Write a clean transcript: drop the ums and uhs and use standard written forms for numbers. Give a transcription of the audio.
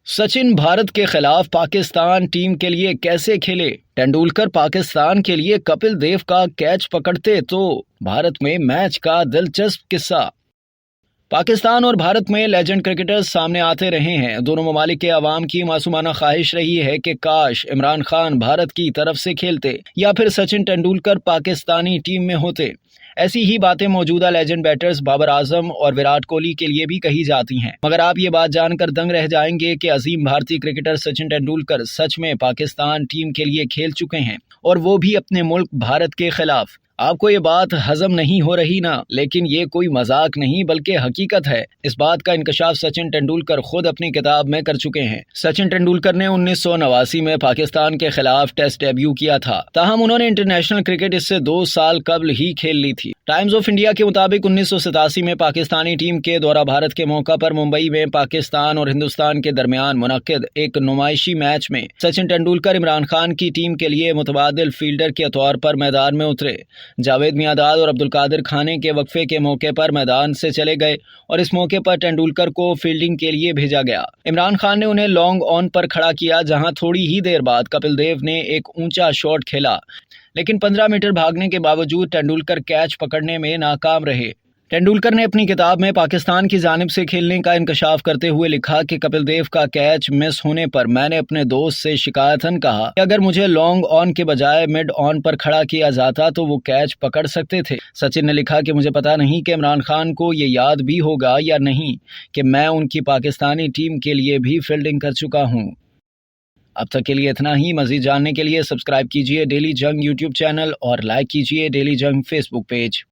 सचिन भारत के खिलाफ पाकिस्तान टीम के लिए कैसे खेले? तेंदुलकर पाकिस्तान के लिए कपिल देव का कैच पकड़ते तो भारत में मैच का दिलचस्प किस्सा। पाकिस्तान और भारत में लेजेंड क्रिकेटर्स सामने आते रहे हैं। दोनों ममालिक के अवाम की मासूमाना ख्वाहिश रही है कि काश इमरान खान भारत की तरफ से खेलते या फिर सचिन तेंदुलकर पाकिस्तानी टीम में होते। ऐसी ही बातें मौजूदा लेजेंड बैटर्स बाबर आजम और विराट कोहली के लिए भी कही जाती हैं। मगर आप ये बात जानकर दंग रह जाएंगे कि अजीम भारतीय क्रिकेटर सचिन तेंदुलकर सच में पाकिस्तान टीम के लिए खेल चुके हैं, और वो भी अपने मुल्क भारत के खिलाफ। आपको ये बात हजम नहीं हो रही ना? लेकिन ये कोई मजाक नहीं बल्कि हकीकत है। इस बात का इंकशाफ सचिन तेंदुलकर खुद अपनी किताब में कर चुके हैं। सचिन तेंदुलकर ने 1989 में पाकिस्तान के खिलाफ टेस्ट डेब्यू किया था, ताहम उन्होंने इंटरनेशनल क्रिकेट इससे 2 साल कबल ही खेल ली थी। टाइम्स ऑफ इंडिया के मुताबिक 1987 में पाकिस्तानी टीम के दौरा भारत के मौका पर मुंबई में पाकिस्तान और हिंदुस्तान के दरमियान मुनक्किद एक नुमाइशी मैच में सचिन तेंदुलकर इमरान खान की टीम के लिए मुतबादिल फील्डर के तौर पर मैदान में उतरे। जावेद मियांदाद और अब्दुल कादिर खाने के वक्फे के मौके पर मैदान से चले गए और इस मौके पर तेंदुलकर को फील्डिंग के लिए भेजा गया। इमरान खान ने उन्हें लॉन्ग ऑन पर खड़ा किया, जहां थोड़ी ही देर बाद कपिल देव ने एक ऊंचा शॉट खेला, लेकिन 15 मीटर भागने के बावजूद तेंदुलकर कैच पकड़ने में नाकाम रहे। तेंदुलकर ने अपनी किताब में पाकिस्तान की जानिब से खेलने का इंकशाफ करते हुए लिखा कि कपिल देव का कैच मिस होने पर मैंने अपने दोस्त से शिकायतन कहा कि अगर मुझे लॉन्ग ऑन के बजाय मिड ऑन पर खड़ा किया जाता तो वो कैच पकड़ सकते थे। सचिन ने लिखा कि मुझे पता नहीं कि इमरान खान को ये याद भी होगा या नहीं कि मैं उनकी पाकिस्तानी टीम के लिए भी फील्डिंग कर चुका हूँ। अब तक के लिए इतना ही। मजीद जानने के लिए सब्सक्राइब कीजिए डेली जंग यूट्यूब चैनल और लाइक कीजिए डेली जंग फेसबुक पेज।